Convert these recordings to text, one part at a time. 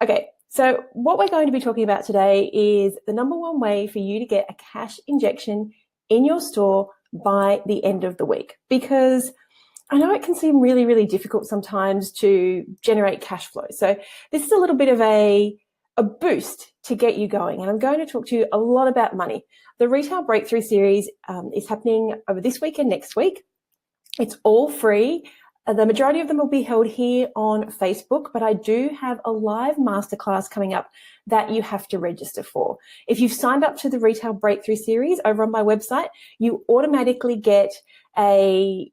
Okay, so what we're going to be talking about today is the number one way for you to get a cash injection in your store by the end of the week. Because I know it can seem really, really difficult sometimes to generate cash flow. So this is a little bit of a boost to get you going. And I'm going to talk to you a lot about money. The Retail Breakthrough Series is happening over this week and next week. It's all free. The majority of them will be held here on Facebook, but I do have a live masterclass coming up that you have to register for. If you've signed up to the Retail Breakthrough Series over on my website, you automatically get a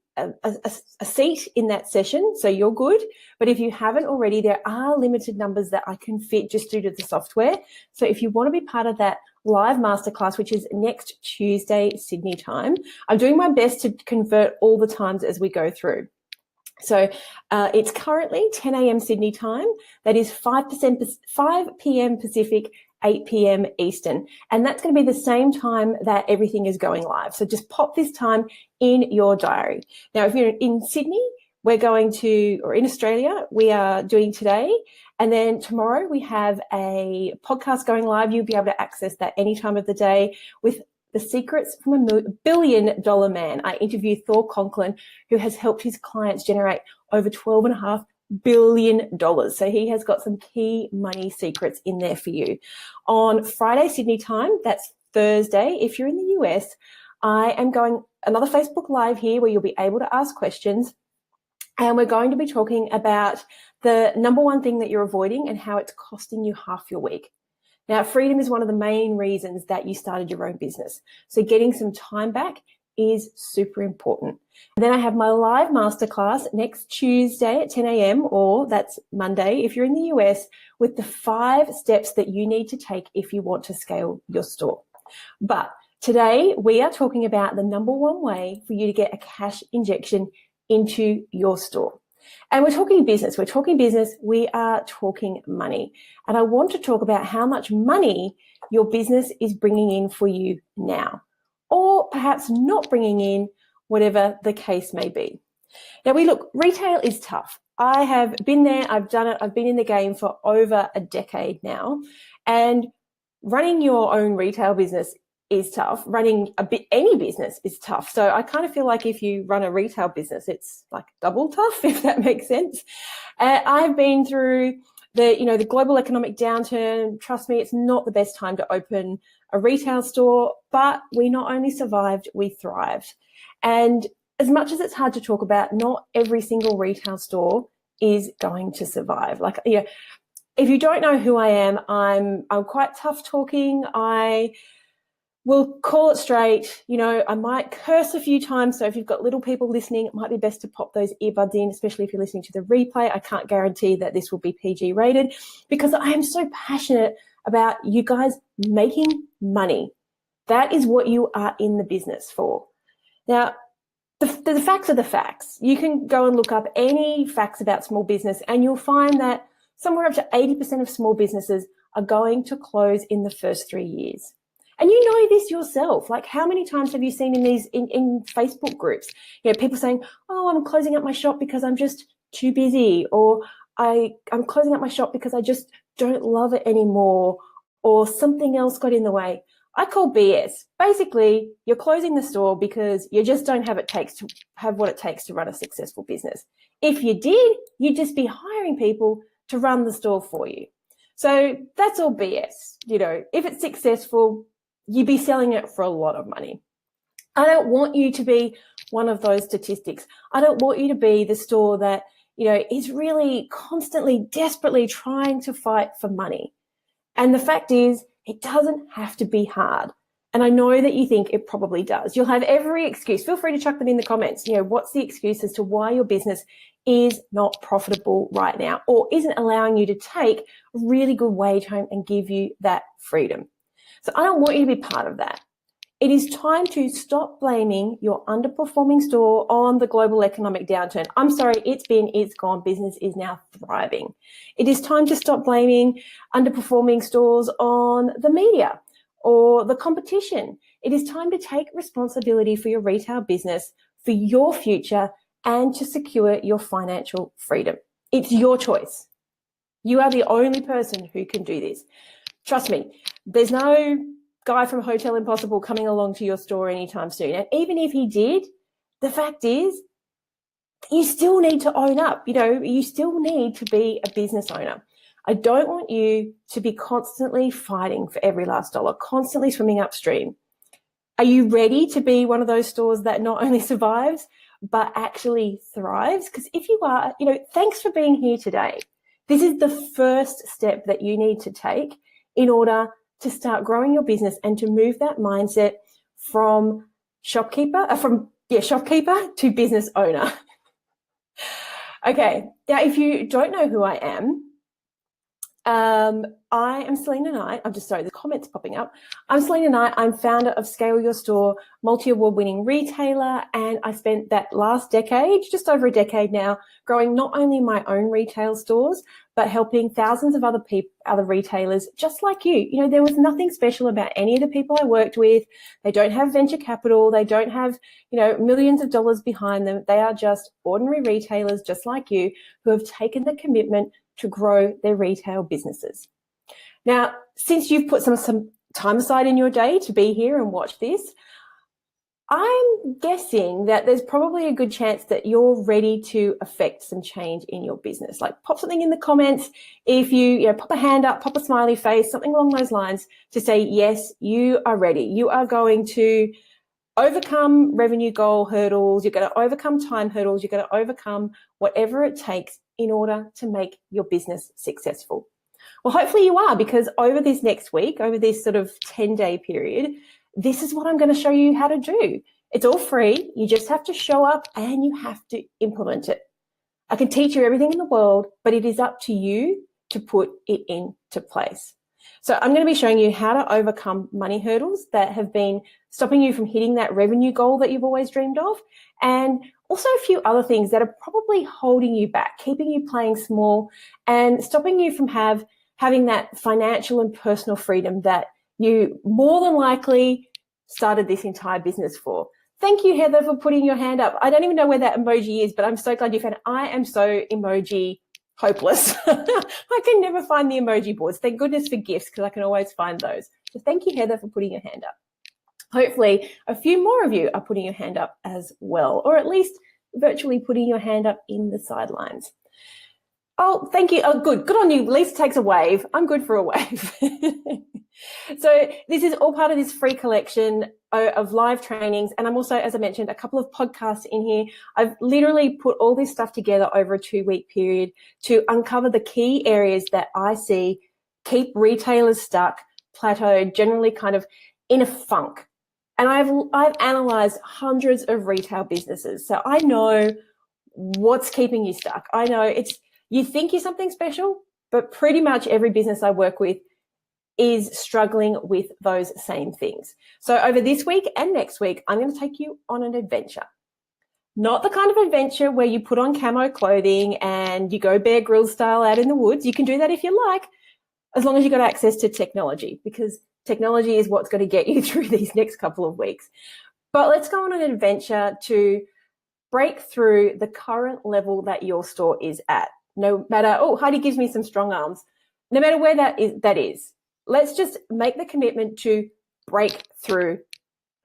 seat in that session, so you're good. But if you haven't already, there are limited numbers that I can fit just due to the software. So if you want to be part of that live masterclass, which is next Tuesday, Sydney time, I'm doing my best to convert all the times as we go through. So it's currently 10 a.m. Sydney time. That is 5 p.m. Pacific, 8 p.m. Eastern. And that's going to be the same time that everything is going live. So just pop this time in your diary. Now, if you're in Sydney, or in Australia, we are doing today. And then tomorrow we have a podcast going live. You'll be able to access that any time of the day with the secrets from a billion-dollar man. I interviewed Thor Conklin, who has helped his clients generate over $12.5 billion. So he has got some key money secrets in there for you. On Friday, Sydney time, that's Thursday, if you're in the US, I am going another Facebook Live here where you'll be able to ask questions. And we're going to be talking about the number one thing that you're avoiding and how it's costing you half your week. Now, freedom is one of the main reasons that you started your own business. So getting some time back is super important. And then I have my live masterclass next Tuesday at 10 a.m. or that's Monday if you're in the US, with the 5 steps that you need to take if you want to scale your store. But today we are talking about the number one way for you to get a cash injection into your store. And we're talking business, we are talking money. And I want to talk about how much money your business is bringing in for you now, or perhaps not bringing in, whatever the case may be. Now retail is tough. I have been there, I've done it, I've been in the game for over a decade now. And running your own retail business is tough. Running any business is tough. So I kind of feel like if you run a retail business, it's like double tough, if that makes sense. I've been through the global economic downturn. Trust me, it's not the best time to open a retail store, but we not only survived, we thrived. And as much as it's hard to talk about, not every single retail store is going to survive. If you don't know who I am, I'm quite tough talking. We'll call it straight. I might curse a few times. So if you've got little people listening, it might be best to pop those earbuds in, especially if you're listening to the replay. I can't guarantee that this will be PG rated because I am so passionate about you guys making money. That is what you are in the business for. Now, the facts are the facts. You can go and look up any facts about small business and you'll find that somewhere up to 80% of small businesses are going to close in the first 3 years. And you know this yourself. Like, how many times have you seen in Facebook groups, people saying, oh, I'm closing up my shop because I'm just too busy, or I'm closing up my shop because I just don't love it anymore, or something else got in the way. I call BS. Basically, you're closing the store because you just don't have what it takes to run a successful business. If you did, you'd just be hiring people to run the store for you. So that's all BS. If it's successful, you'd be selling it for a lot of money. I don't want you to be one of those statistics. I don't want you to be the store that, is really constantly, desperately trying to fight for money. And the fact is, it doesn't have to be hard. And I know that you think it probably does. You'll have every excuse. Feel free to chuck them in the comments. What's the excuse as to why your business is not profitable right now or isn't allowing you to take a really good wage home and give you that freedom? So I don't want you to be part of that. It is time to stop blaming your underperforming store on the global economic downturn. I'm sorry, it's gone. Business is now thriving. It is time to stop blaming underperforming stores on the media or the competition. It is time to take responsibility for your retail business, for your future, and to secure your financial freedom. It's your choice. You are the only person who can do this. Trust me, there's no guy from Hotel Impossible coming along to your store anytime soon. And even if he did, the fact is, you still need to own up. You still need to be a business owner. I don't want you to be constantly fighting for every last dollar, constantly swimming upstream. Are you ready to be one of those stores that not only survives, but actually thrives? Because if you are, thanks for being here today. This is the first step that you need to take in order to start growing your business and to move that mindset from shopkeeper to business owner. Okay, now if you don't know who I am, I am Selena Knight. I'm just sorry, the comments popping up. I'm Selena Knight. I'm founder of Scale Your Store, multi-award winning retailer, and I spent that last decade, just over a decade now, growing not only my own retail stores, but helping thousands of other retailers just like you. There was nothing special about any of the people I worked with. They don't have venture capital. They don't have, millions of dollars behind them. They are just ordinary retailers just like you who have taken the commitment to grow their retail businesses. Now, since you've put some time aside in your day to be here and watch this, I'm guessing that there's probably a good chance that you're ready to affect some change in your business. Like, pop something in the comments. If you pop a hand up, pop a smiley face, something along those lines to say, yes, you are ready. You are going to overcome revenue goal hurdles. You're going to overcome time hurdles. You're going to overcome whatever it takes in order to make your business successful. Well, hopefully you are, because over this next week, over this sort of 10-day period, this is what I'm going to show you how to do. It's all free. You just have to show up and you have to implement it. I can teach you everything in the world, but it is up to you to put it into place. So I'm going to be showing you how to overcome money hurdles that have been stopping you from hitting that revenue goal that you've always dreamed of, and also a few other things that are probably holding you back, keeping you playing small and stopping you from having that financial and personal freedom that you more than likely started this entire business for. Thank you, Heather, for putting your hand up. I don't even know where that emoji is, but I'm so glad you found it. I am so emoji hopeless. I can never find the emoji boards. Thank goodness for GIFs, because I can always find those. So thank you, Heather, for putting your hand up. Hopefully a few more of you are putting your hand up as well, or at least virtually putting your hand up in the sidelines. Oh, thank you. Oh, good. Good on you. Lisa takes a wave. I'm good for a wave. So this is all part of this free collection of live trainings. And I'm also, as I mentioned, a couple of podcasts in here. I've literally put all this stuff together over a 2-week period to uncover the key areas that I see keep retailers stuck, plateaued, generally kind of in a funk. And I've analyzed hundreds of retail businesses. So I know what's keeping you stuck. I know you think you're something special, but pretty much every business I work with is struggling with those same things. So over this week and next week, I'm going to take you on an adventure. Not the kind of adventure where you put on camo clothing and you go Bear Grylls style out in the woods. You can do that if you like, as long as you've got access to technology, because technology is what's going to get you through these next couple of weeks. But let's go on an adventure to break through the current level that your store is at. No matter, Heidi gives me some strong arms. No matter where that is, let's just make the commitment to break through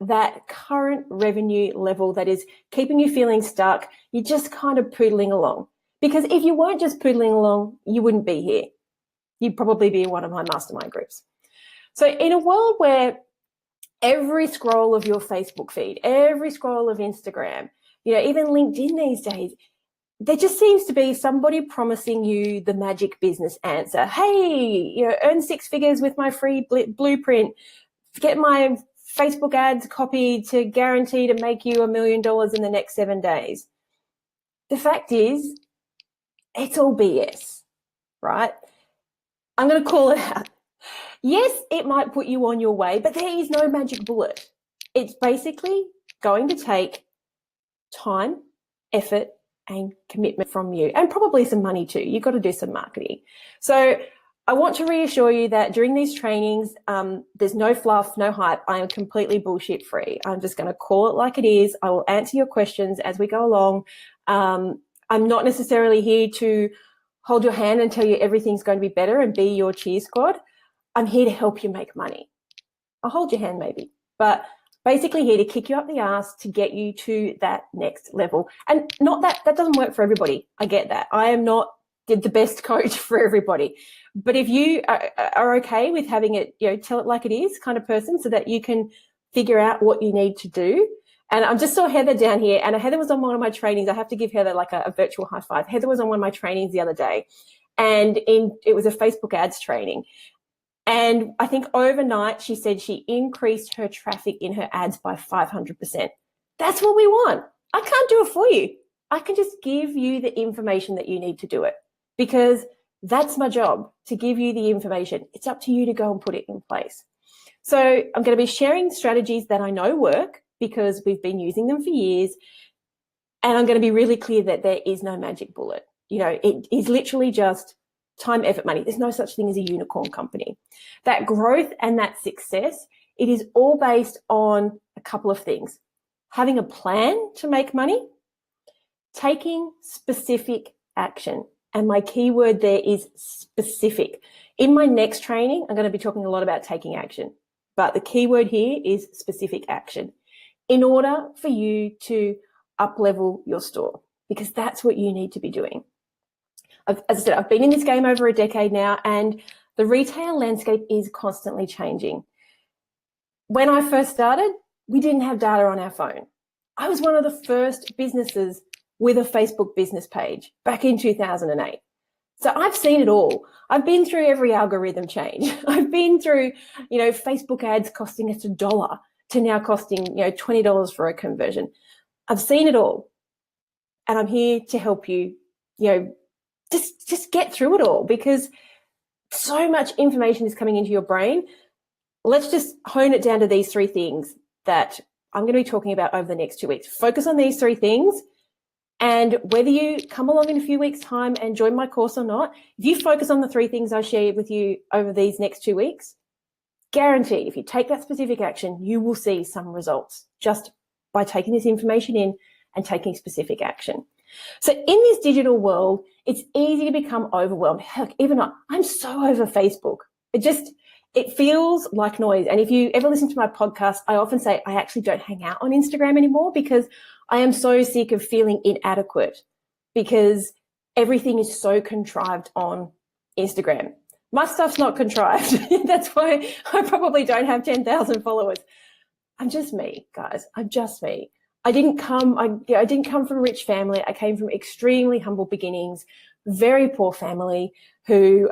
that current revenue level that is keeping you feeling stuck. You're just kind of poodling along. Because if you weren't just poodling along, you wouldn't be here. You'd probably be in one of my mastermind groups. So in a world where every scroll of your Facebook feed, every scroll of Instagram, even LinkedIn these days, there just seems to be somebody promising you the magic business answer. Hey, earn 6 figures with my free blueprint. Get my Facebook ads copied to guarantee to make you $1 million in the next 7 days. The fact is, it's all BS, right? I'm going to call it out. Yes, it might put you on your way, but there is no magic bullet. It's basically going to take time, effort, and commitment from you, and probably some money too. You've got to do some marketing. So I want to reassure you that during these trainings, there's no fluff, no hype. I am completely bullshit free. I'm just going to call it like it is. I will answer your questions as we go along. I'm not necessarily here to hold your hand and tell you everything's going to be better and be your cheer squad. I'm here to help you make money. I'll hold your hand maybe, but basically here to kick you up the ass to get you to that next level. And not that doesn't work for everybody. I get that. I am not the best coach for everybody. But if you are okay with having it, tell it like it is kind of person so that you can figure out what you need to do. And I just saw Heather down here, and Heather was on one of my trainings. I have to give Heather like a virtual high five. Heather was on one of my trainings the other day, and it was a Facebook ads training. And I think overnight she said she increased her traffic in her ads by 500%. That's what we want. I can't do it for you. I can just give you the information that you need to do it, because that's my job, to give you the information. It's up to you to go and put it in place. So I'm going to be sharing strategies that I know work because we've been using them for years. And I'm going to be really clear that there is no magic bullet. It is literally just time, effort, money. There's no such thing as a unicorn company. That growth and that success, it is all based on a couple of things. Having a plan to make money, taking specific action. And my key word there is specific. In my next training, I'm going to be talking a lot about taking action. But the key word here is specific action in order for you to up-level your store, because that's what you need to be doing. As I said, I've been in this game over a decade now, and the retail landscape is constantly changing. When I first started, we didn't have data on our phone. I was one of the first businesses with a Facebook business page back in 2008. So I've seen it all. I've been through every algorithm change. I've been through, Facebook ads costing us $1 to now costing, $20 for a conversion. I've seen it all. And I'm here to help you, just get through it all, because so much information is coming into your brain. Let's just hone it down to these three things that I'm going to be talking about over the next 2 weeks. Focus on these three things. And whether you come along in a few weeks' time and join my course or not, if you focus on the three things I share with you over these next 2 weeks, guaranteed, if you take that specific action, you will see some results just by taking this information in and taking specific action. So in this digital world, it's easy to become overwhelmed. Heck, even I'm so over Facebook. It feels like noise. And if you ever listen to my podcast, I often say I actually don't hang out on Instagram anymore, because I am so sick of feeling inadequate, because everything is so contrived on Instagram. My stuff's not contrived. That's why I probably don't have 10,000 followers. I'm just me, guys. I'm just me. I didn't come from a rich family. I came from extremely humble beginnings, very poor family who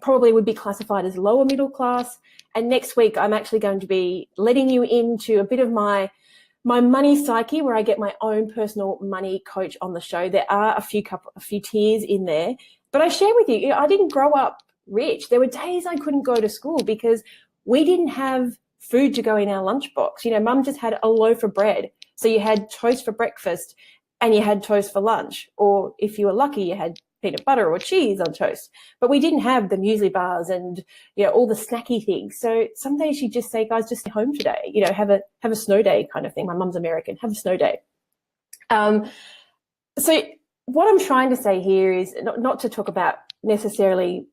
probably would be classified as lower middle class. And next week, I'm actually going to be letting you into a bit of my money psyche, where I get my own personal money coach on the show. There are a few tiers in there, but I share with you, I didn't grow up rich. There were days I couldn't go to school because we didn't have food to go in our lunchbox. Mum just had a loaf of bread. So you had toast for breakfast and you had toast for lunch. Or if you were lucky, you had peanut butter or cheese on toast. But we didn't have the muesli bars and, all the snacky things. So some days she'd just say, guys, just stay home today, have a snow day kind of thing. My mum's American, have a snow day. So what I'm trying to say here is not to talk about necessarily,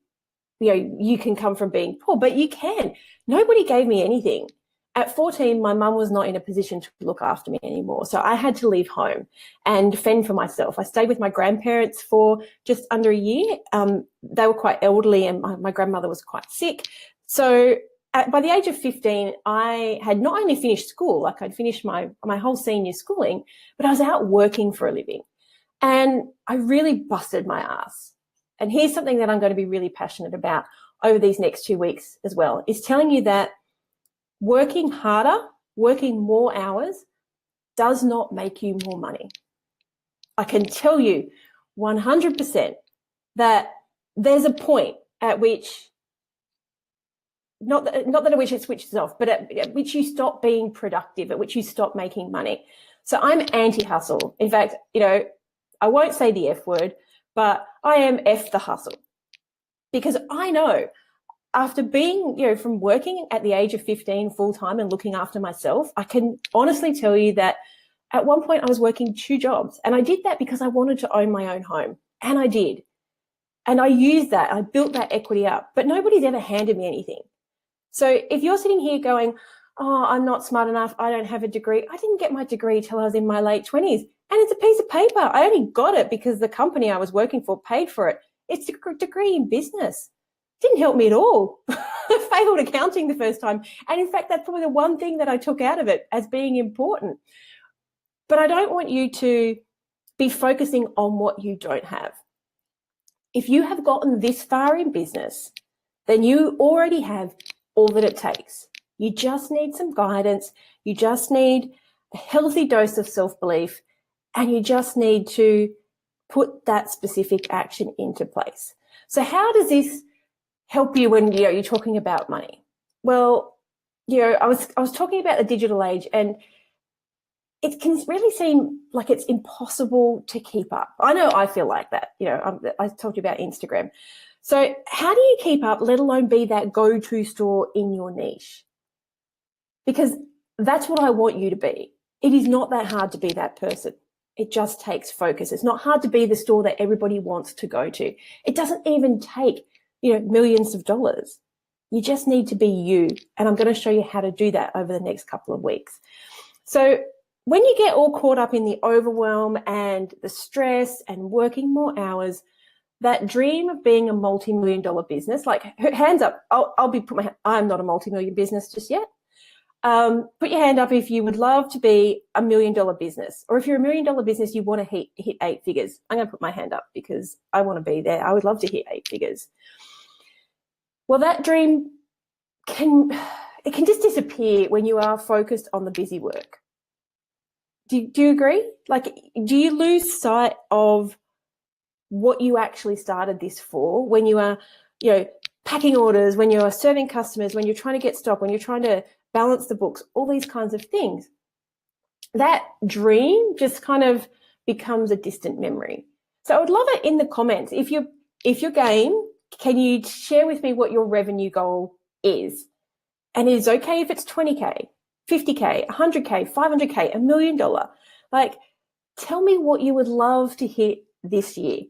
you can come from being poor, but you can. Nobody gave me anything. At 14, my mum was not in a position to look after me anymore. So I had to leave home and fend for myself. I stayed with my grandparents for just under a year. They were quite elderly and my grandmother was quite sick. So by the age of 15, I had not only finished school, like I'd finished my whole senior schooling, but I was out working for a living. And I really busted my ass. And here's something that I'm going to be really passionate about over these next 2 weeks as well, is telling you that working harder, working more hours does not make you more money. I can tell you 100% that there's a point at which, not that at which it switches off, but at which you stop being productive, at which you stop making money. So I'm anti-hustle. In fact, I won't say the F word, but I am F the hustle, because I know after being, from working at the age of 15 full-time and looking after myself, I can honestly tell you that at one point I was working 2 jobs, and I did that because I wanted to own my own home, and I did. And I used that. I built that equity up, but nobody's ever handed me anything. So if you're sitting here going, oh, I'm not smart enough, I don't have a degree. I didn't get my degree till I was in my late 20s. And it's a piece of paper. I only got it because the company I was working for paid for it. It's a degree in business. Didn't help me at all. I failed accounting the first time. And in fact, that's probably the one thing that I took out of it as being important. But I don't want you to be focusing on what you don't have. If you have gotten this far in business, then you already have all that it takes. You just need some guidance. You just need a healthy dose of self-belief, and you just need to put that specific action into place. So how does this help you when you're talking about money? Well, I was talking about the digital age, and it can really seem like it's impossible to keep up. I know I feel like that. I told you about Instagram. So how do you keep up, let alone be that go-to store in your niche? Because that's what I want you to be. It is not that hard to be that person. It just takes focus. It's not hard to be the store that everybody wants to go to. It doesn't even take, millions of dollars. You just need to be you. And I'm going to show you how to do that over the next couple of weeks. So when you get all caught up in the overwhelm and the stress and working more hours, that dream of being a multi-million-dollar business, like hands up, I'm not a multi-million business just yet. Put your hand up if you would love to be a $1 million business, or if you're a $1 million business, you want to hit 8 figures. I'm going to put my hand up because I want to be there. I would love to hit 8 figures. Well, that dream can just disappear when you are focused on the busy work. Do you agree? Like, do you lose sight of what you actually started this for when you are, packing orders, when you are serving customers, when you're trying to get stock, when you're trying to balance the books, all these kinds of things? That dream just kind of becomes a distant memory. So I would love it in the comments. If you're game, can you share with me what your revenue goal is? And it is okay if it's 20K, 50K, 100K, 500K, $1 million. Like, tell me what you would love to hit this year,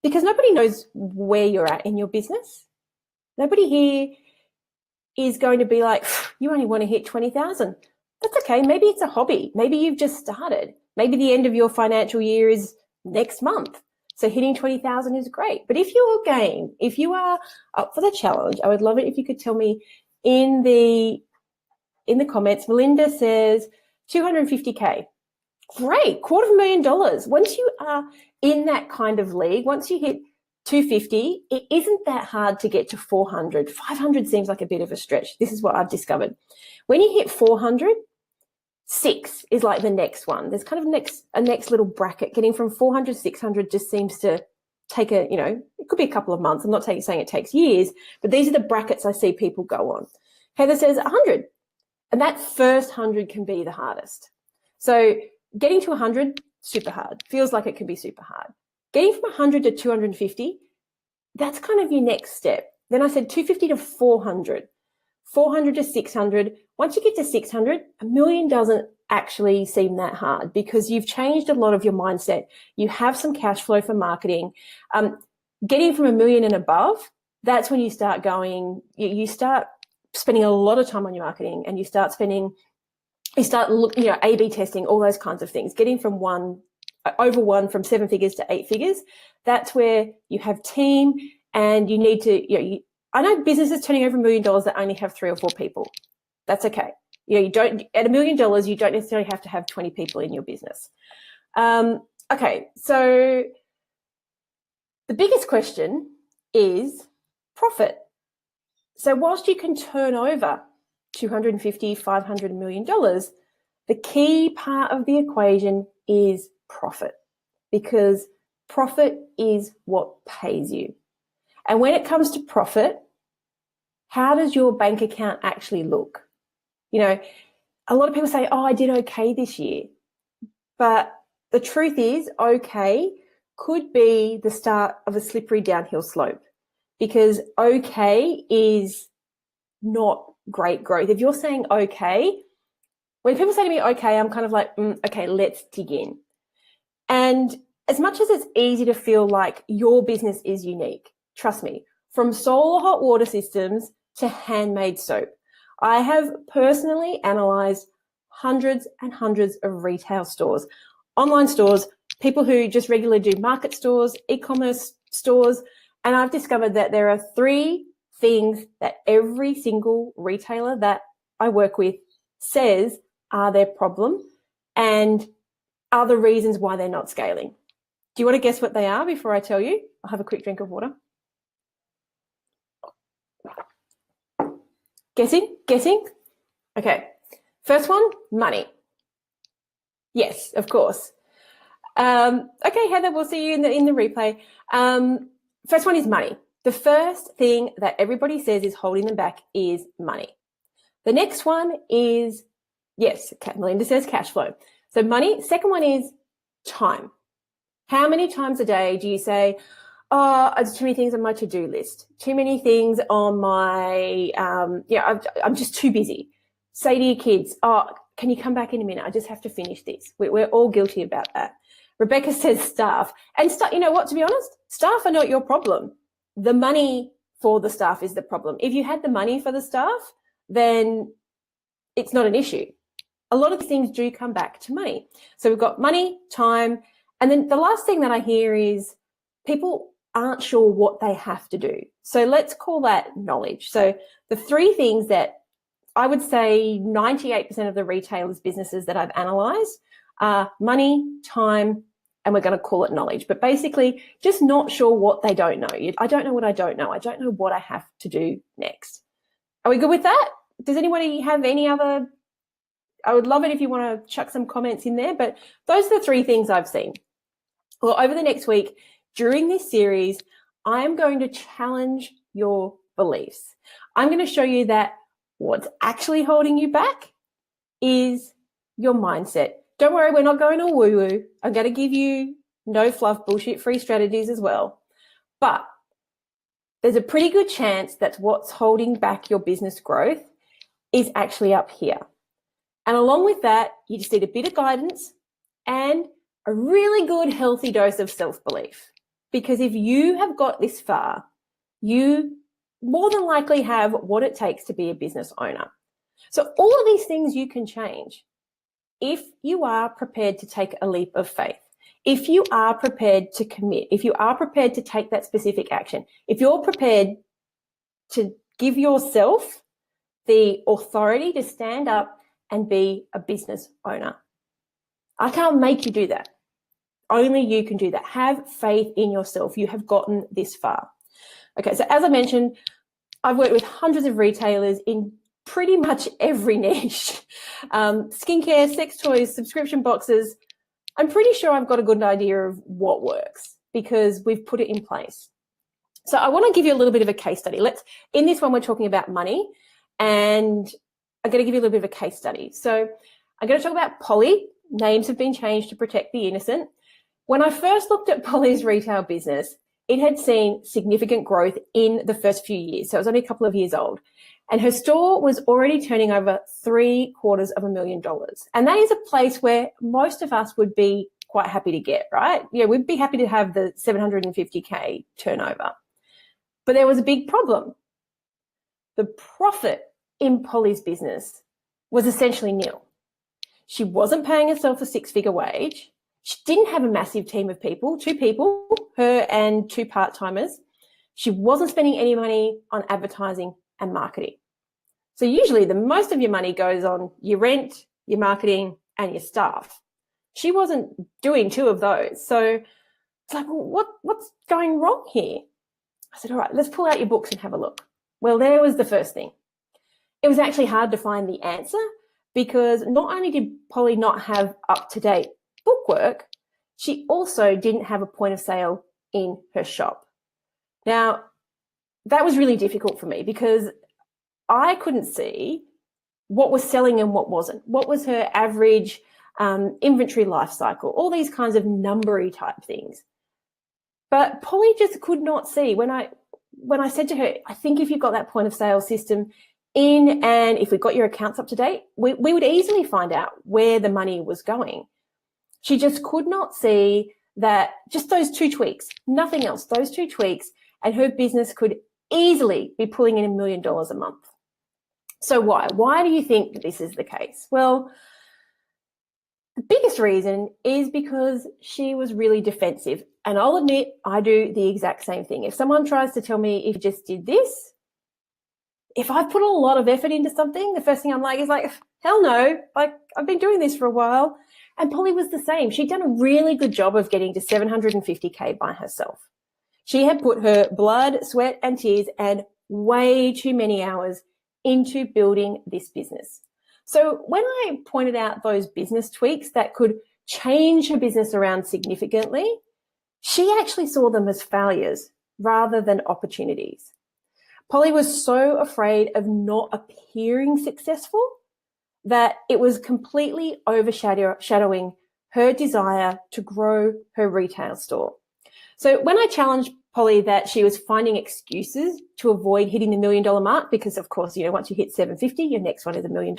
because nobody knows where you're at in your business. Nobody here is going to be like, you only want to hit 20,000. That's okay. Maybe it's a hobby. Maybe you've just started. Maybe the end of your financial year is next month. So hitting 20,000 is great. But if you're game, if you are up for the challenge, I would love it if you could tell me in the comments. Melinda says 250K. Great, $250,000. Once you are in that kind of league, once you hit 250, it isn't that hard to get to 400. 500 seems like a bit of a stretch. This is what I've discovered. When you hit 400, 6 is like the next one. There's kind of a next little bracket. Getting from 400 to 600 just seems to take it could be a couple of months. I'm not saying it takes years, but these are the brackets I see people go on. Heather says 100. And that first 100 can be the hardest. So getting to 100, super hard. Feels like it can be super hard. Getting from 100 to 250, that's kind of your next step. Then I said 250 to 400, 400 to 600. Once you get to 600, $1 million doesn't actually seem that hard because you've changed a lot of your mindset. You have some cash flow for marketing. Getting from $1 million and above, that's when you start going, you start spending a lot of time on your marketing, and you start looking, A/B testing, all those kinds of things. Getting from from 7 figures to 8 figures, that's where you have team, and you need to, I know businesses turning over $1 million that only have 3 or 4 people. That's okay. You don't, at $1 million, you don't necessarily have to have 20 people in your business. Okay, so the biggest question is profit. So whilst you can turn over 250, 500, $1 million, the key part of the equation is profit, because profit is what pays you. And when it comes to profit, how does your bank account actually look? A lot of people say, oh, I did okay this year. But the truth is, okay could be the start of a slippery downhill slope, because okay is not great growth. If you're saying okay, when people say to me, okay, I'm kind of like, okay, let's dig in. And as much as it's easy to feel like your business is unique, trust me, from solar hot water systems to handmade soap, I have personally analysed hundreds and hundreds of retail stores, online stores, people who just regularly do market stores, e-commerce stores, and I've discovered that there are 3 things that every single retailer that I work with says are their problem and are the reasons why they're not scaling. Do you want to guess what they are before I tell you? I'll have a quick drink of water. Guessing? Okay. First one, money. Yes, of course. Okay, Heather, we'll see you in the replay. First one is money. The first thing that everybody says is holding them back is money. The next one is, yes, Melinda says cash flow. So money. Second one is time. How many times a day do you say, oh, there's too many things on my to-do list, too many things on my, I'm just too busy. Say to your kids, oh, can you come back in a minute? I just have to finish this. We're all guilty about that. Rebecca says staff. And you know what, to be honest, staff are not your problem. The money for the staff is the problem. If you had the money for the staff, then it's not an issue. A lot of these things do come back to money. So we've got money, time, and then the last thing that I hear is people aren't sure what they have to do. So let's call that knowledge. So the 3 things that I would say 98% of the retailers' businesses that I've analysed are money, time, and we're going to call it knowledge. But basically, just not sure what they don't know. I don't know what I don't know. I don't know what I have to do next. Are we good with that? Does anybody have any other? I would love it if you want to chuck some comments in there, but those are the 3 things I've seen. Well, over the next week, during this series, I am going to challenge your beliefs. I'm going to show you that what's actually holding you back is your mindset. Don't worry, we're not going all woo-woo. I'm going to give you no fluff, bullshit-free strategies as well. But there's a pretty good chance that what's holding back your business growth is actually up here. And along with that, you just need a bit of guidance and a really good, healthy dose of self-belief. Because if you have got this far, you more than likely have what it takes to be a business owner. So all of these things you can change if you are prepared to take a leap of faith, if you are prepared to commit, if you are prepared to take that specific action, if you're prepared to give yourself the authority to stand up and be a business owner. I can't make you do that. Only you can do that. Have faith in yourself. You have gotten this far. Okay, so as I mentioned, I've worked with hundreds of retailers in pretty much every niche. Skincare, sex toys, subscription boxes. I'm pretty sure I've got a good idea of what works because we've put it in place. So I want to give you a little bit of a case study. In this one, we're talking about money, and I'm going to give you a little bit of a case study. So I'm going to talk about Polly. Names have been changed to protect the innocent. When I first looked at Polly's retail business, it had seen significant growth in the first few years. So it was only a couple of years old. And her store was already turning over $750,000. And that is a place where most of us would be quite happy to get, right? Yeah, we'd be happy to have the $750K turnover. But there was a big problem. The profit in Polly's business was essentially nil. She wasn't paying herself a 6-figure wage. She didn't have a massive team of people, 2 people, her and 2 part-timers. She wasn't spending any money on advertising and marketing. So usually the most of your money goes on your rent, your marketing, and your staff. She wasn't doing 2 of those. So it's like, well, what's going wrong here? I said, all right, let's pull out your books and have a look. Well, there was the first thing. It was actually hard to find the answer because not only did Polly not have up-to-date bookwork, she also didn't have a point of sale in her shop. Now, that was really difficult for me because I couldn't see what was selling and what wasn't. What was her average inventory life cycle, all these kinds of numbery type things. But Polly just could not see. When I said to her, I think if you've got that point of sale system in and if we got your accounts up to date, we would easily find out where the money was going. She just could not see that just those 2 tweaks, nothing else, those 2 tweaks, and her business could easily be pulling in $1 million a month. So why? Why do you think that this is the case? Well, the biggest reason is because she was really defensive. And I'll admit, I do the exact same thing. If someone tries to tell me if you just did this, if I put a lot of effort into something, the first thing I'm like is like, hell no, like I've been doing this for a while. And Polly was the same. She'd done a really good job of getting to 750K by herself. She had put her blood, sweat, and tears and way too many hours into building this business. So when I pointed out those business tweaks that could change her business around significantly, she actually saw them as failures rather than opportunities. Polly was so afraid of not appearing successful that it was completely overshadowing her desire to grow her retail store. So when I challenged Polly that she was finding excuses to avoid hitting the $1 million mark, because of course, once you hit 750, your next one is $1 million,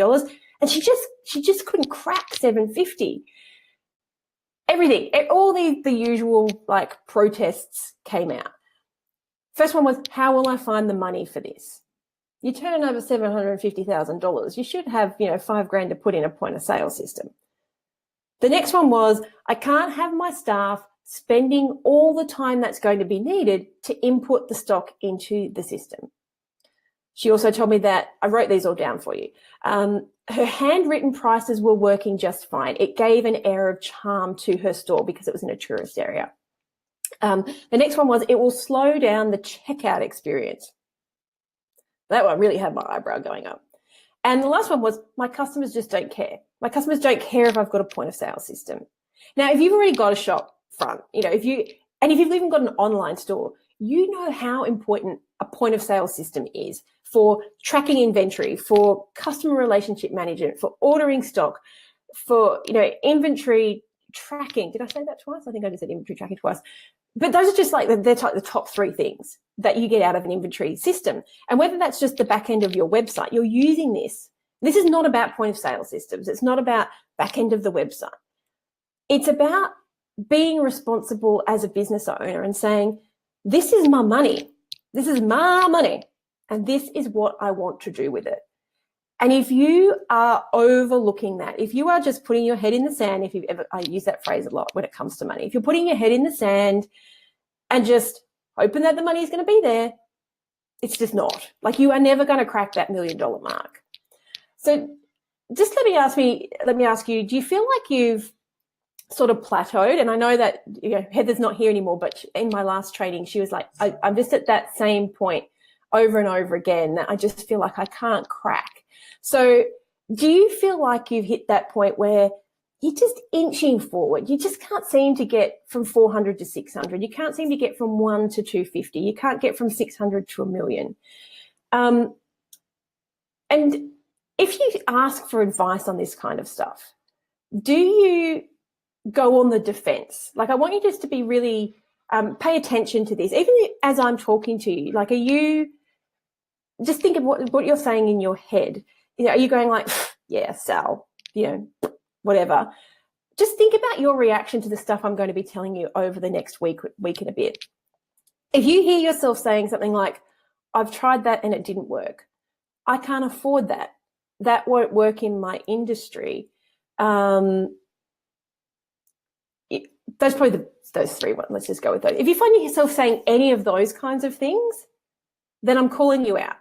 and she just couldn't crack 750. Everything, all the usual like protests came out. First one was, how will I find the money for this? You turn over $750,000. You should have, $5,000 to put in a point of sale system. The next one was, I can't have my staff spending all the time that's going to be needed to input the stock into the system. She also told me that, I wrote these all down for you, her handwritten prices were working just fine. It gave an air of charm to her store because it was in a tourist area. The next one was, it will slow down the checkout experience. That one really had my eyebrow going up. And the last one was, my customers just don't care. My customers don't care if I've got a point of sale system. Now, if you've already got a shop front, if you've even got an online store, you know how important a point of sale system is for tracking inventory, for customer relationship management, for ordering stock, for, inventory tracking. Did I say that twice? I think I just said inventory tracking twice. But those are just like the top 3 things that you get out of an inventory system. And whether that's just the back end of your website, you're using this. This is not about point of sale systems. It's not about back end of the website. It's about being responsible as a business owner and saying, this is my money. This is my money. And this is what I want to do with it. And if you are overlooking that, if you are just putting your head in the sand, I use that phrase a lot when it comes to money. If you're putting your head in the sand and just hoping that the money is going to be there, it's just not. Like, you are never going to crack that $1 million mark. So just let me ask you, do you feel like you've sort of plateaued? And I know that Heather's not here anymore, but in my last training, she was like, I'm just at that same point over and over again that I just feel like I can't crack. So do you feel like you've hit that point where you're just inching forward? You just can't seem to get from 400 to 600. You can't seem to get from 1 to 250. You can't get from 600 to 1 million. And if you ask for advice on this kind of stuff, do you go on the defense? Like, I want you just to be really, pay attention to this. Even as I'm talking to you, like, are you, just think of what you're saying in your head. Are you going like, yeah, Sal, whatever. Just think about your reaction to the stuff I'm going to be telling you over the next week and a bit. If you hear yourself saying something like, I've tried that and it didn't work, I can't afford that, that won't work in my industry, those probably those 3 ones. Let's just go with those. If you find yourself saying any of those kinds of things, then I'm calling you out.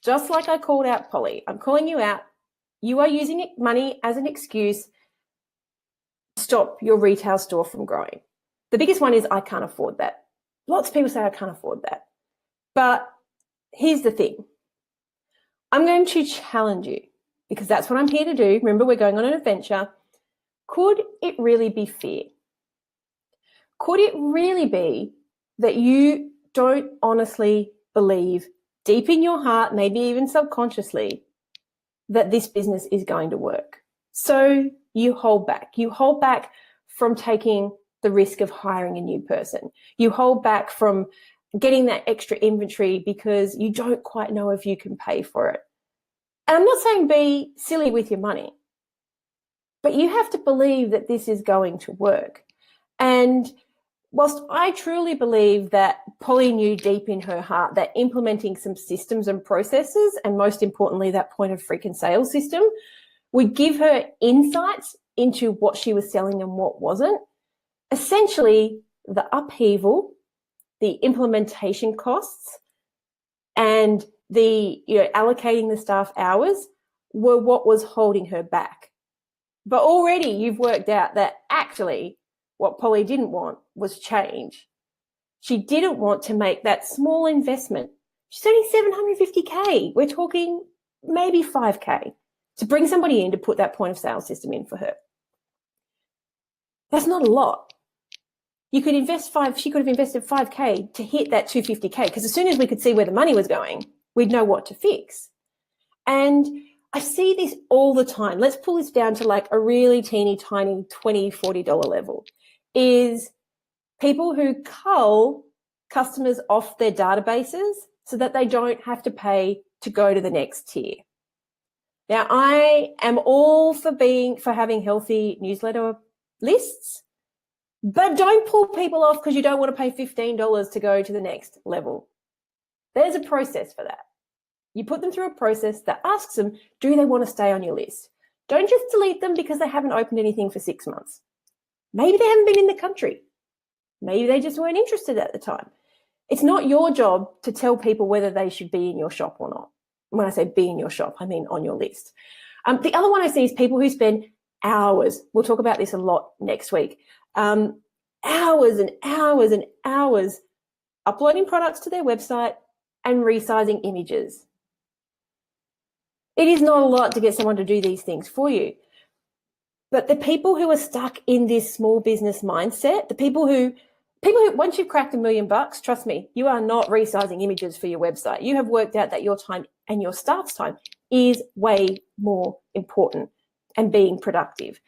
Just like I called out Polly, I'm calling you out. You are using money as an excuse to stop your retail store from growing. The biggest one is, I can't afford that. Lots of people say I can't afford that. But here's the thing. I'm going to challenge you, because that's what I'm here to do. Remember, we're going on an adventure. Could it really be fear? Could it really be that you don't honestly believe deep in your heart, maybe even subconsciously, that this business is going to work? So you hold back. You hold back from taking the risk of hiring a new person. You hold back from getting that extra inventory because you don't quite know if you can pay for it. And I'm not saying be silly with your money, but you have to believe that this is going to work. And whilst I truly believe that Polly knew deep in her heart that implementing some systems and processes, and most importantly, that point of freaking sale system, would give her insights into what she was selling and what wasn't, essentially the upheaval, the implementation costs, and the allocating the staff hours were what was holding her back. But already you've worked out that actually what Polly didn't want was change. She didn't want to make that small investment. She's only $750K. We're talking maybe $5K to bring somebody in to put that point of sale system in for her. That's not a lot. She could have invested $5K to hit that $250K, because as soon as we could see where the money was going, we'd know what to fix. And I see this all the time. Let's pull this down to like a really teeny tiny $20, $40 level, is people who cull customers off their databases so that they don't have to pay to go to the next tier. Now, I am all for having healthy newsletter lists, but don't pull people off because you don't want to pay $15 to go to the next level. There's a process for that. You put them through a process that asks them, do they want to stay on your list? Don't just delete them because they haven't opened anything for 6 months. Maybe they haven't been in the country. Maybe they just weren't interested at the time. It's not your job to tell people whether they should be in your shop or not. When I say be in your shop, I mean on your list. The other one I see is people who spend hours. We'll talk about this a lot next week. Hours and hours and hours uploading products to their website and resizing images. It is not a lot to get someone to do these things for you. But the people who are stuck in this small business mindset, the people who once you've cracked $1 million, trust me, you are not resizing images for your website. You have worked out that your time and your staff's time is way more important and being productive.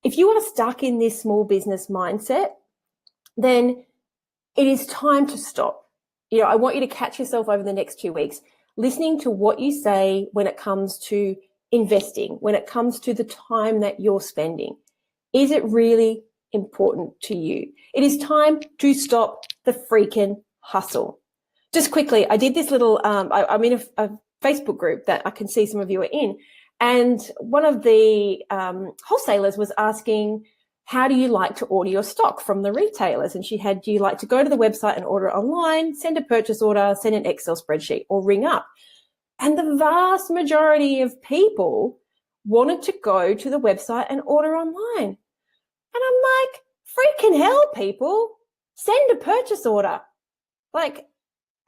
If you are stuck in this small business mindset, then it is time to stop. I want you to catch yourself over the next 2 weeks, listening to what you say when it comes to investing, when it comes to the time that you're spending. Is it really important to you? It is time to stop the freaking hustle. Just quickly, I did this little, I'm in a Facebook group that I can see some of you are in. And one of the wholesalers was asking, how do you like to order your stock from the retailers? And she had, do you like to go to the website and order it online, send a purchase order, send an Excel spreadsheet, or ring up? And the vast majority of people wanted to go to the website and order online. And I'm like, freaking hell, people, send a purchase order. Like,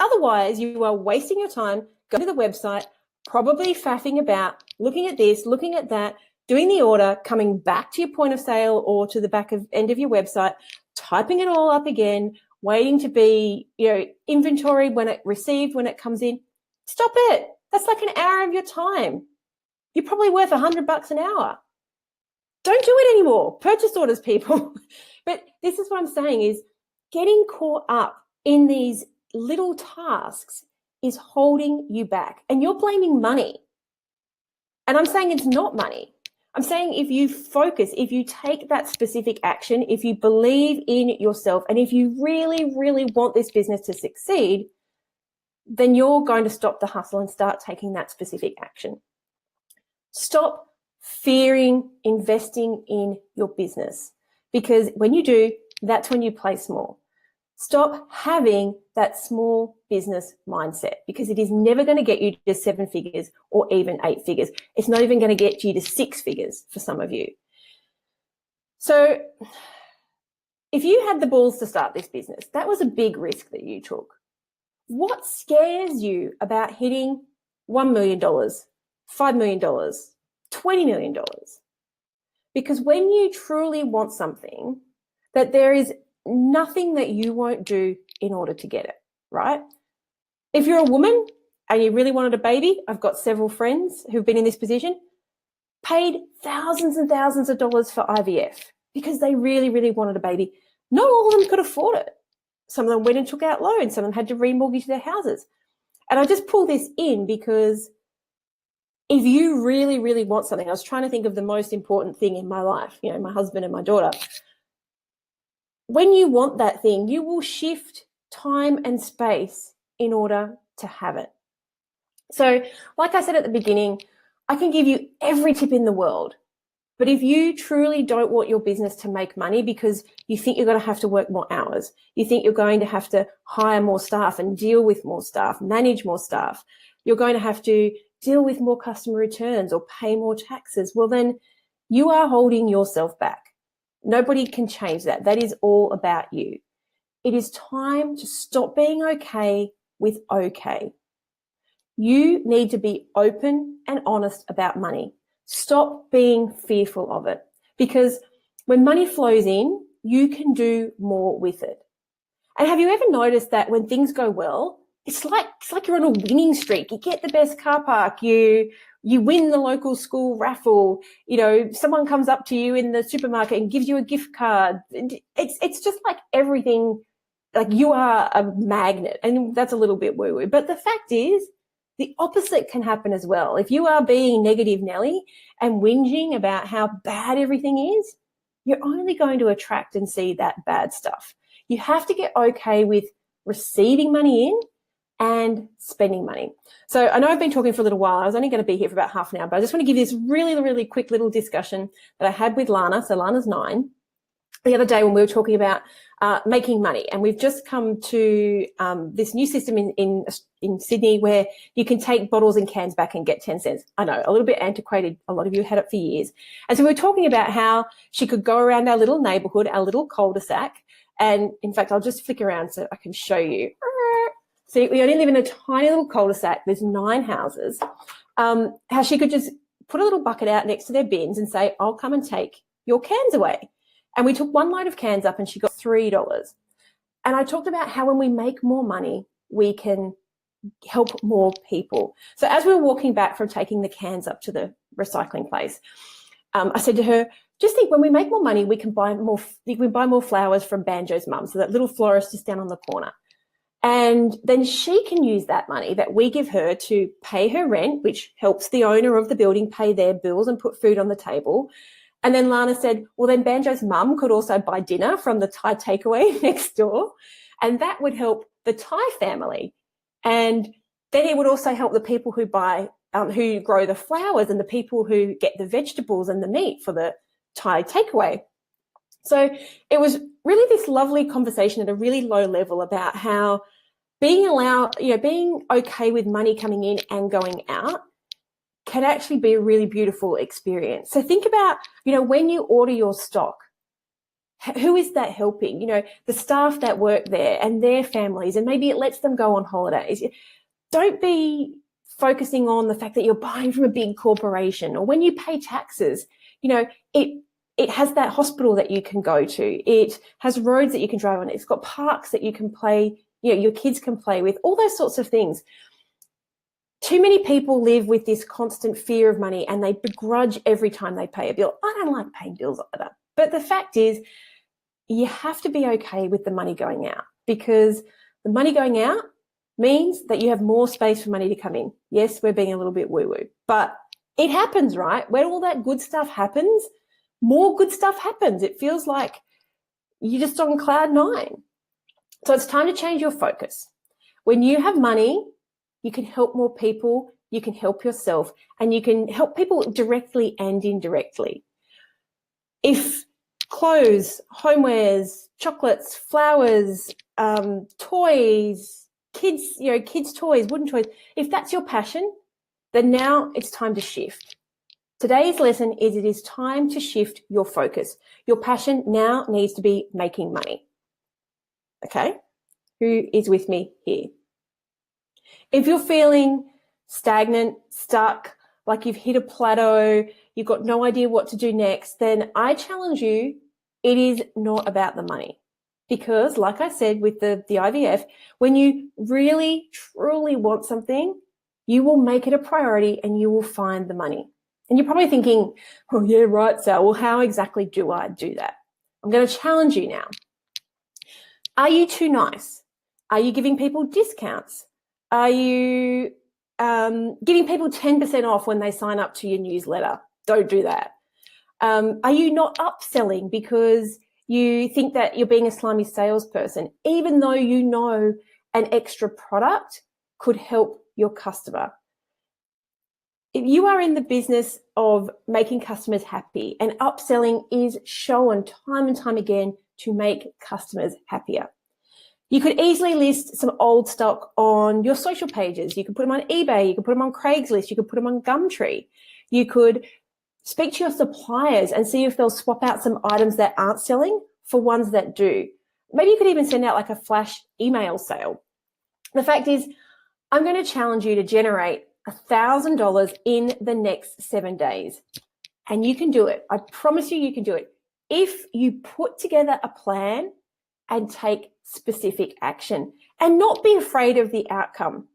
otherwise you are wasting your time going to the website, probably faffing about, looking at this, looking at that, doing the order, coming back to your point of sale or to the end of your website, typing it all up again, waiting to be, inventory when it received, when it comes in. Stop it. That's like an hour of your time. You're probably worth $100 an hour. Don't do it anymore. Purchase orders, people. But this is what I'm saying is getting caught up in these little tasks is holding you back, and you're blaming money. And I'm saying it's not money. I'm saying if you focus, if you take that specific action, if you believe in yourself, and if you really, really want this business to succeed, then you're going to stop the hustle and start taking that specific action. Stop fearing investing in your business, because when you do, that's when you play small. Stop having that small business mindset, because it is never going to get you to 7 figures or even 8 figures. It's not even going to get you to 6 figures for some of you. So if you had the balls to start this business, that was a big risk that you took. What scares you about hitting $1 million, $5 million, $20 million? Because when you truly want something, that there is nothing that you won't do in order to get it, right? If you're a woman and you really wanted a baby, I've got several friends who've been in this position, paid thousands and thousands of dollars for IVF because they really, really wanted a baby. Not all of them could afford it. Some of them went and took out loans. Some of them had to remortgage their houses. And I just pull this in because if you really, really want something, I was trying to think of the most important thing in my life, my husband and my daughter. when you want that thing, you will shift time and space in order to have it. So, like I said at the beginning, I can give you every tip in the world. But if you truly don't want your business to make money because you think you're going to have to work more hours, you think you're going to have to hire more staff and deal with more staff, manage more staff, you're going to have to deal with more customer returns or pay more taxes, well, then you are holding yourself back. Nobody can change that. That is all about you. It is time to stop being okay with okay. You need to be open and honest about money. Stop being fearful of it, because when money flows in, you can do more with it. And have you ever noticed that when things go well, it's like you're on a winning streak. You get the best car park, you win the local school raffle, someone comes up to you in the supermarket and gives you a gift card. It's just like everything, like you are a magnet. And that's a little bit woo-woo. But the fact is, the opposite can happen as well. If you are being negative Nelly and whinging about how bad everything is, you're only going to attract and see that bad stuff. You have to get okay with receiving money in and spending money. So I know I've been talking for a little while. I was only going to be here for about half an hour, but I just want to give you this really, really quick little discussion that I had with Lana. So Lana's 9. The other day when we were talking about making money, and we've just come to this new system in Sydney where you can take bottles and cans back and get 10 cents. I know, a little bit antiquated. A lot of you had it for years. And so we were talking about how she could go around our little neighbourhood, our little cul-de-sac. And in fact, I'll just flick around so I can show you. See, we only live in a tiny little cul-de-sac. There's 9 houses. How she could just put a little bucket out next to their bins and say, I'll come and take your cans away. And we took 1 load of cans up and she got $3. And I talked about how when we make more money, we can help more people. So as we were walking back from taking the cans up to the recycling place, I said to her, just think, when we make more money, we can buy more flowers from Banjo's mum, so that little florist just down on the corner. And then she can use that money that we give her to pay her rent, which helps the owner of the building pay their bills and put food on the table. And then Lana said, well, then Banjo's mum could also buy dinner from the Thai takeaway next door, and that would help the Thai family. And then it would also help the people who who grow the flowers and the people who get the vegetables and the meat for the Thai takeaway. So it was really this lovely conversation at a really low level about how being okay with money coming in and going out can actually be a really beautiful experience. So think about, when you order your stock, who is that helping? The staff that work there and their families, and maybe it lets them go on holidays. Don't be focusing on the fact that you're buying from a big corporation, or when you pay taxes, it has that hospital that you can go to. It has roads that you can drive on. It's got parks that you can play, your kids can play with, all those sorts of things. Too many people live with this constant fear of money and they begrudge every time they pay a bill. I don't like paying bills either. But the fact is, you have to be okay with the money going out, because the money going out means that you have more space for money to come in. Yes, we're being a little bit woo-woo, but it happens, right? When all that good stuff happens, more good stuff happens. It feels like you're just on cloud 9. So it's time to change your focus. When you have money, you can help more people, you can help yourself, and you can help people directly and indirectly. If clothes, homewares, chocolates, flowers, toys, kids' toys, wooden toys, if that's your passion, then now it's time to shift. Today's lesson is it is time to shift your focus. Your passion now needs to be making money. Okay? Who is with me here? If you're feeling stagnant, stuck, like you've hit a plateau, you've got no idea what to do next, then I challenge you, it is not about the money. Because like I said with the IVF, when you really, truly want something, you will make it a priority and you will find the money. And you're probably thinking, oh yeah, right, Sal, well, how exactly do I do that? I'm going to challenge you now. Are you too nice? Are you giving people discounts? Are you giving people 10% off when they sign up to your newsletter? Don't do that. Are you not upselling because You think that you're being a slimy salesperson, even though you know an extra product could help your customer. If you are in the business of making customers happy, and upselling is shown time and time again to make customers happier. You could easily list some old stock on your social pages. You could put them on eBay. You could put them on Craigslist. You could put them on Gumtree. You could speak to your suppliers and see if they'll swap out some items that aren't selling for ones that do. Maybe you could even send out like a flash email sale. The fact is, I'm going to challenge you to generate $1,000 in the next 7 days. And you can do it. I promise you, you can do it. If you put together a plan and take specific action and not be afraid of the outcome.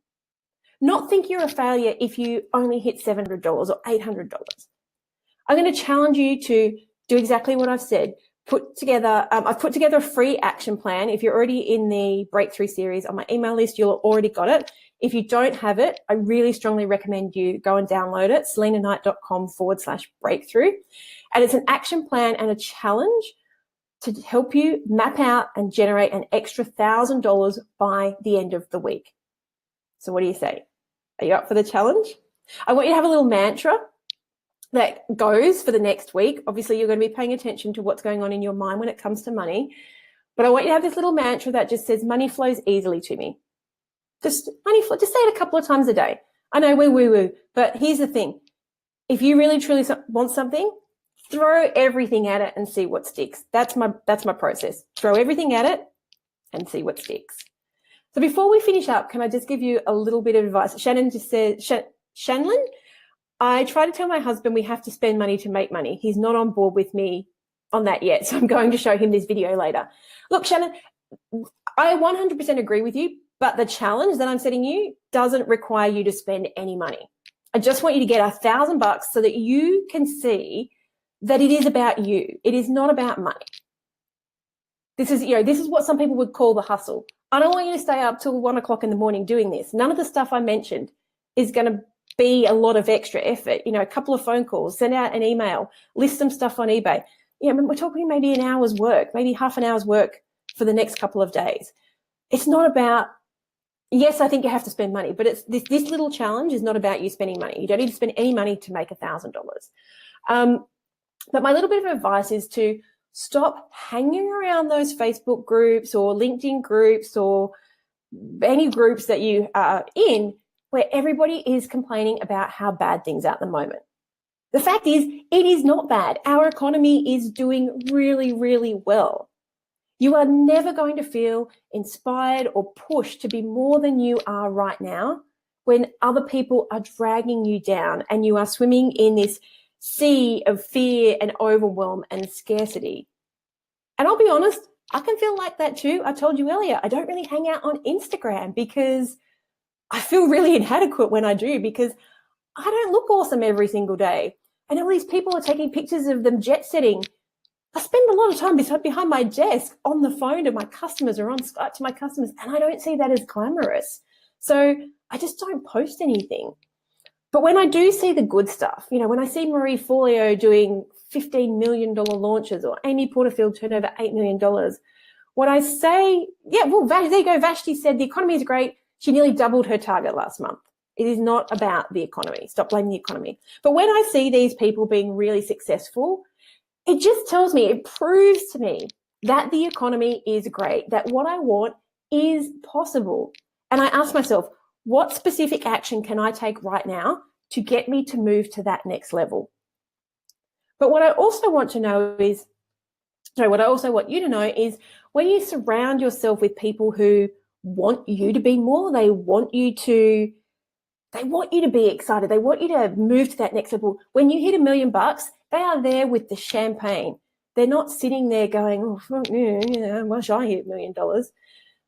Not think you're a failure if you only hit $700 or $800. I'm going to challenge you to do exactly what I've said. I've put together a free action plan. If you're already in the Breakthrough series on my email list, you'll already got it. If you don't have it, I really strongly recommend you go and download it, selinaknight.com/breakthrough. And it's an action plan and a challenge to help you map out and generate an extra $1,000 by the end of the week. So what do you say? Are you up for the challenge? I want you to have a little mantra that goes for the next week. Obviously, you're going to be paying attention to what's going on in your mind when it comes to money. But I want you to have this little mantra that just says, money flows easily to me. Just say it a couple of times a day. I know we're woo-woo, but here's the thing. If you really truly want something, throw everything at it and see what sticks. That's my process. Throw everything at it and see what sticks. So before we finish up, can I just give you a little bit of advice? Shannon just said, Shanlin, I try to tell my husband we have to spend money to make money. He's not on board with me on that yet, so I'm going to show him this video later. Look, Shannon, I 100% agree with you, but the challenge that I'm setting you doesn't require you to spend any money. I just want you to get $1,000 so that you can see that it is about you. It is not about money. This is what some people would call the hustle. I don't want you to stay up till 1 o'clock in the morning doing this. None of the stuff I mentioned is going to be a lot of extra effort. A couple of phone calls, send out an email, list some stuff on eBay. We're talking maybe an hour's work, maybe half an hour's work for the next couple of days. It's not about, yes, I think you have to spend money, but it's this little challenge is not about you spending money. You don't need to spend any money to make $1,000. But my little bit of advice is to stop hanging around those Facebook groups or LinkedIn groups or any groups that you are in where everybody is complaining about how bad things are at the moment. The fact is, it is not bad. Our economy is doing really, really well. You are never going to feel inspired or pushed to be more than you are right now when other people are dragging you down and you are swimming in this sea of fear and overwhelm and scarcity. And I'll be honest, I can feel like that too. I told you earlier, I don't really hang out on Instagram because I feel really inadequate when I do, because I don't look awesome every single day. And all these people are taking pictures of them jet setting. I spend a lot of time behind my desk on the phone to my customers or on Skype to my customers, and I don't see that as glamorous. So I just don't post anything. But when I do see the good stuff, when I see Marie Forleo doing $15 million launches or Amy Porterfield turn over $8 million, what I say, there you go, Vashti said the economy is great. She nearly doubled her target last month. It is not about the economy. Stop blaming the economy. But when I see these people being really successful, it just tells me, it proves to me that the economy is great, that what I want is possible. And I ask myself, what specific action can I take right now to get me to move to that next level? But what I also want you to know is when you surround yourself with people who want you to be more, they want you to be excited. They want you to move to that next level. When you hit $1 million, they are there with the champagne. They're not sitting there going, oh, why should I hit $1 million?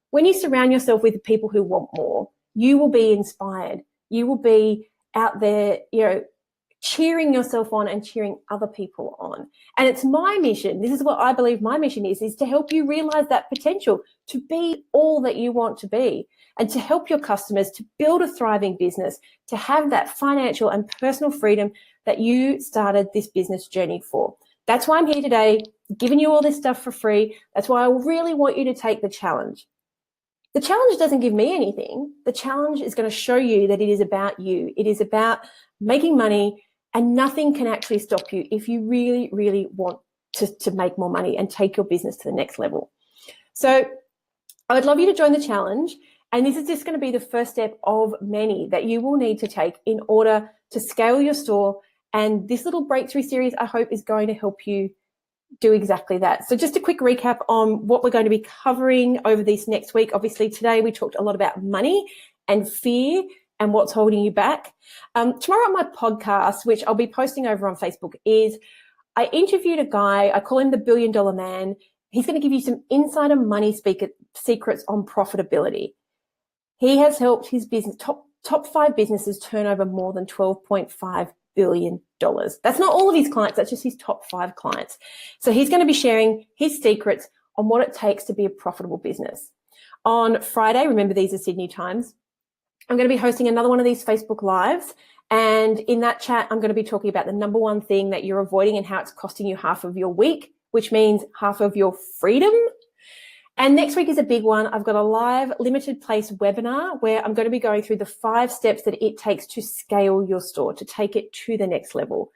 When you surround yourself with people who want more, you will be inspired. You will be out there, cheering yourself on and cheering other people on. And it's my mission. This is what I believe my mission is to help you realize that potential to be all that you want to be, and to help your customers to build a thriving business, to have that financial and personal freedom that you started this business journey for. That's why I'm here today, giving you all this stuff for free. That's why I really want you to take the challenge. The challenge doesn't give me anything. The challenge is going to show you that it is about you. It is about making money, and nothing can actually stop you if you really, really want to make more money and take your business to the next level. So I would love you to join the challenge. And this is just going to be the first step of many that you will need to take in order to scale your store. And this little breakthrough series, I hope, is going to help you do exactly that. So just a quick recap on what we're going to be covering over this next week. Obviously, today we talked a lot about money and fear and what's holding you back. Tomorrow on my podcast, which I'll be posting over on Facebook, is I interviewed a guy, I call him the $1 billion man. He's going to give you some insider money secrets on profitability. He has helped his business, top 5 businesses turn over more than $12.5 billion. That's not all of his clients, that's just his top 5 clients. So he's going to be sharing his secrets on what it takes to be a profitable business. On Friday, remember these are Sydney times, I'm going to be hosting another one of these Facebook Lives. And in that chat, I'm going to be talking about the number one thing that you're avoiding and how it's costing you half of your week, which means half of your freedom. And next week is a big one. I've got a live limited place webinar where I'm going to be going through the 5 steps that it takes to scale your store, to take it to the next level.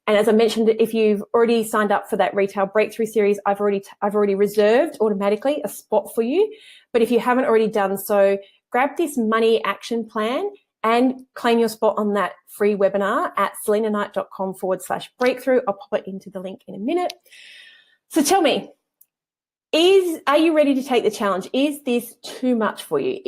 And as I mentioned, if you've already signed up for that Retail Breakthrough series, I've already reserved automatically a spot for you. But if you haven't already done so, grab this money action plan and claim your spot on that free webinar at selinaknight.com/breakthrough. I'll pop it into the link in a minute. So tell me, are you ready to take the challenge? Is this too much for you?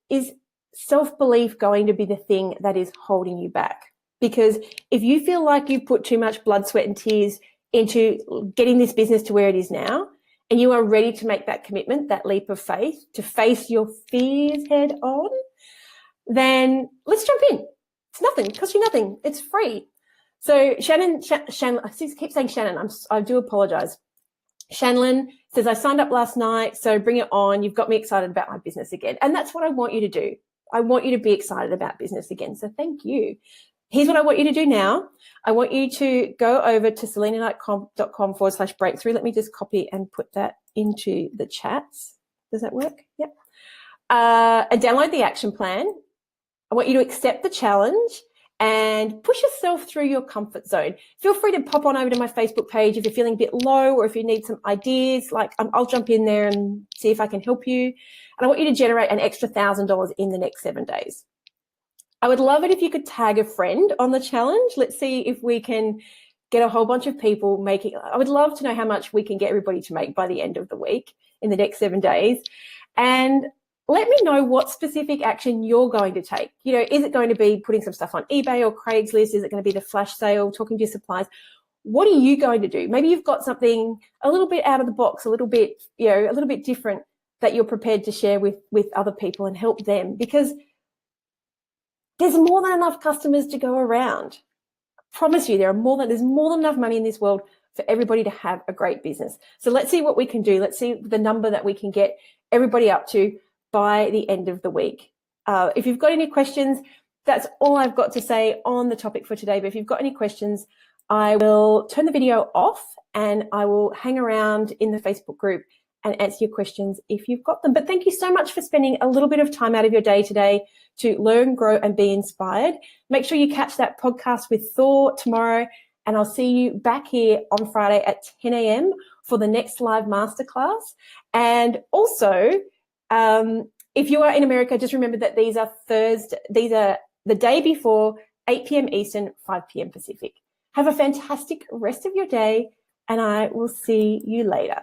Is self-belief going to be the thing that is holding you back? Because if you feel like you've put too much blood, sweat, and tears into getting this business to where it is now, and you are ready to make that commitment, that leap of faith, to face your fears head on, then let's jump in. It's nothing. It costs you nothing. It's free. So Shannon, I keep saying Shannon. I do apologize. Shanlin says, I signed up last night, so bring it on. You've got me excited about my business again. And that's what I want you to do. I want you to be excited about business again. So thank you. Here's what I want you to do now. I want you to go over to selinaknight.com/breakthrough. Let me just copy and put that into the chats. Does that work? Yep. And download the action plan. I want you to accept the challenge and push yourself through your comfort zone. Feel free to pop on over to my Facebook page if you're feeling a bit low or if you need some ideas. Like I'll jump in there and see if I can help you. And I want you to generate an extra $1,000 in the next 7 days. I would love it if you could tag a friend on the challenge. Let's see if we can get a whole bunch of people making. I would love to know how much we can get everybody to make by the end of the week in the next 7 days. And let me know what specific action you're going to take. You know, is it going to be putting some stuff on eBay or Craigslist? Is it going to be the flash sale, talking to your suppliers? What are you going to do? Maybe you've got something a little bit out of the box, a little bit different that you're prepared to share with other people and help them, because there's more than enough customers to go around. I promise you, there's more than enough money in this world for everybody to have a great business. So let's see what we can do. Let's see the number that we can get everybody up to by the end of the week. If you've got any questions, that's all I've got to say on the topic for today. But if you've got any questions, I will turn the video off and I will hang around in the Facebook group and answer your questions if you've got them. But thank you so much for spending a little bit of time out of your day today to learn, grow, and be inspired. Make sure you catch that podcast with Thor tomorrow, and I'll see you back here on Friday at 10 a.m. for the next live masterclass. And also, if you are in America, just remember that these are the day before 8 p.m. Eastern, 5 p.m. Pacific. Have a fantastic rest of your day, and I will see you later.